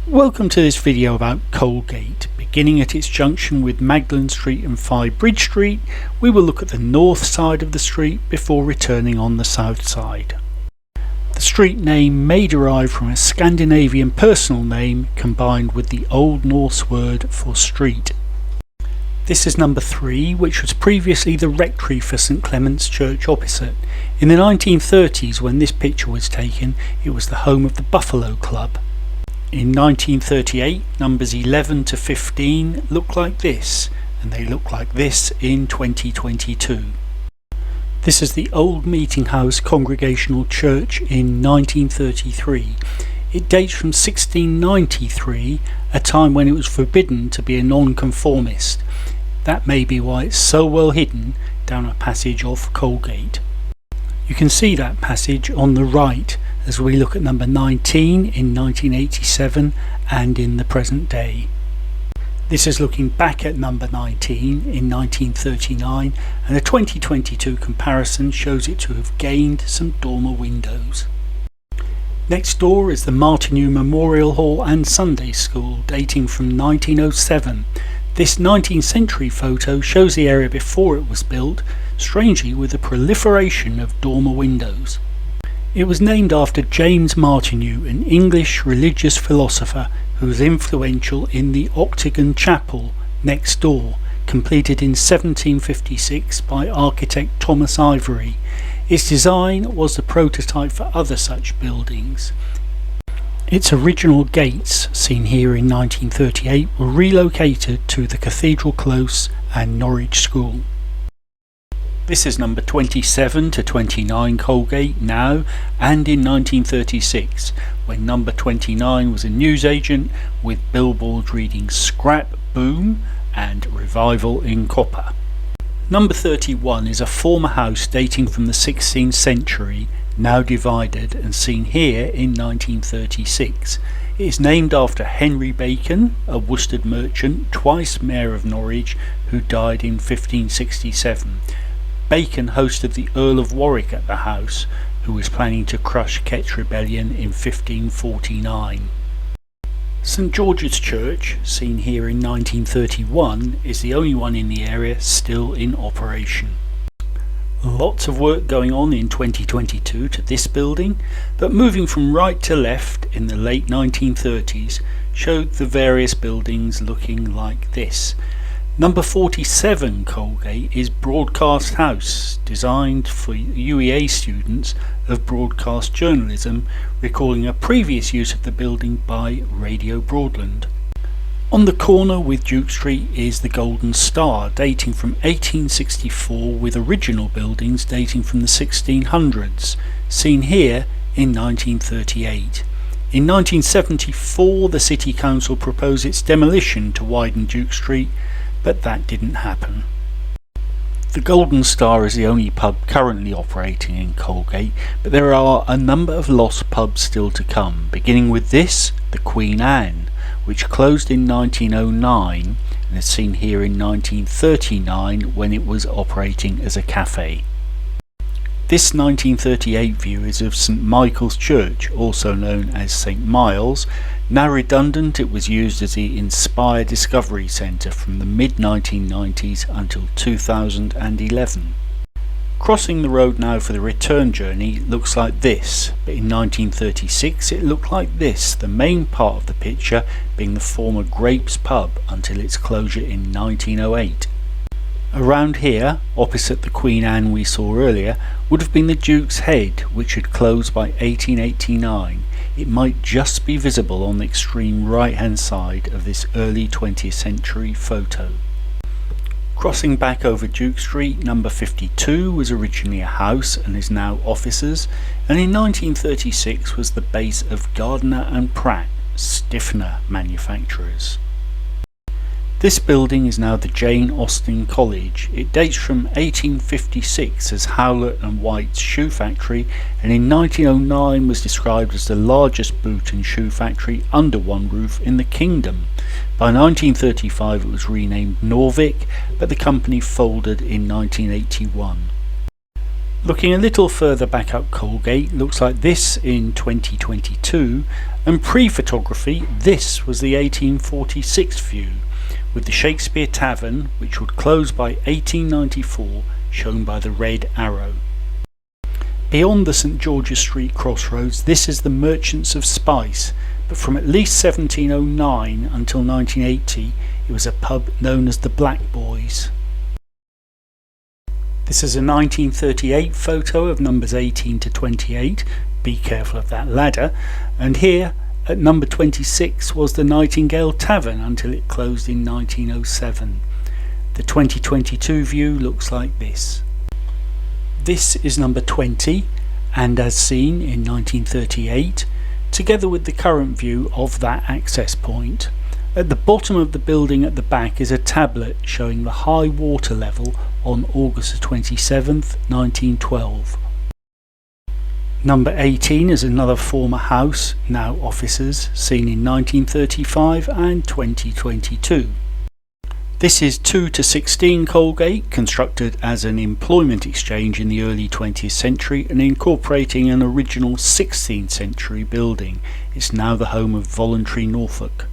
Welcome to this video about Colegate. Beginning at its junction with Magdalen Street and Five Bridge Street, we will look at the north side of the street before returning on the south side. The street name may derive from a Scandinavian personal name combined with the Old Norse word for street. This is number 3, which was previously the rectory for St Clement's Church opposite. In the 1930s, when this picture was taken, it was the home of the Buffalo Club. In 1938, numbers 11 to 15 look like this, and they look like this in 2022. This is the Old Meeting House Congregational Church in 1933. It dates from 1693, a time when it was forbidden to be a nonconformist. That may be why it's so well hidden down a passage off Colegate. You can see that passage on the right as we look at number 19 in 1987 and in the present day. This is looking back at number 19 in 1939, and a 2022 comparison shows it to have gained some dormer windows. Next door is the Martineau Memorial Hall and Sunday School, dating from 1907. This 19th century photo shows the area before it was built, strangely with a proliferation of dormer windows. It was named after James Martineau, an English religious philosopher who was influential in the Octagon Chapel next door, completed in 1756 by architect Thomas Ivory. Its design was the prototype for other such buildings. Its original gates, seen here in 1938, were relocated to the Cathedral Close and Norwich School. This is number 27 to 29 Colegate now and in 1936, when number 29 was a newsagent with billboards reading "Scrap Boom" and "Revival in Copper." Number 31 is a former house dating from the 16th century, now divided and seen here in 1936. It is named after Henry Bacon, a Worcester merchant, twice Mayor of Norwich, who died in 1567. Bacon hosted the Earl of Warwick at the house, who was planning to crush Kett's Rebellion in 1549. St George's Church, seen here in 1931, is the only one in the area still in operation. Lots of work going on in 2022 to this building, but moving from right to left in the late 1930s showed the various buildings looking like this. Number 47 Colegate is Broadcast House, designed for UEA students of broadcast journalism, recalling a previous use of the building by Radio Broadland. On the corner with Duke Street is the Golden Star, dating from 1864, with original buildings dating from the 1600s, seen here in 1938. In 1974 the City Council proposed its demolition to widen Duke Street, but that didn't happen. The Golden Star is the only pub currently operating in Colegate, but there are a number of lost pubs still to come, beginning with this, the Queen Anne, which closed in 1909 and is seen here in 1939 when it was operating as a cafe. This 1938 view is of St Michael's Church, also known as St Miles. Now redundant, it was used as the Inspire Discovery Centre from the mid-1990s until 2011. Crossing the road now for the return journey looks like this, but in 1936 it looked like this, the main part of the picture being the former Grapes pub until its closure in 1908. Around here, opposite the Queen Anne we saw earlier, would have been the Duke's Head, which had closed by 1889. It might just be visible on the extreme right hand side of this early 20th century photo. Crossing back over Duke Street, number 52 was originally a house and is now offices, and in 1936 was the base of Gardner and Pratt, stiffener manufacturers. This building is now the Jane Austen College. It dates from 1856 as Howlett and White's shoe factory, and in 1909 was described as the largest boot and shoe factory under one roof in the kingdom. By 1935 it was renamed Norwich, but the company folded in 1981. Looking a little further back up Colegate, looks like this in 2022, and pre-photography this was the 1846 view, with the Shakespeare Tavern, which would close by 1894, shown by the red arrow. Beyond the St George's Street crossroads, this is the Merchants of Spice, but from at least 1709 until 1980 it was a pub known as the Black Boys. This is a 1938 photo of numbers 18 to 28, be careful of that ladder, and here at number 26 was the Nightingale Tavern until it closed in 1907. The 2022 view looks like this. This is number 20, and as seen in 1938, together with the current view of that access point. At the bottom of the building at the back is a tablet showing the high water level on August 27th, 1912. Number 18 is another former house, now offices, seen in 1935 and 2022. This is 2 to 16 Colegate, constructed as an employment exchange in the early 20th century and incorporating an original 16th century building. It's now the home of Voluntary Norfolk.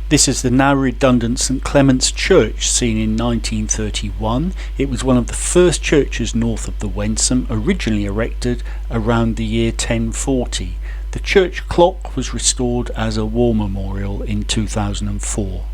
This is the now redundant St Clement's Church, seen in 1931. It was one of the first churches north of the Wensum, originally erected around the year 1040. The church clock was restored as a war memorial in 2004.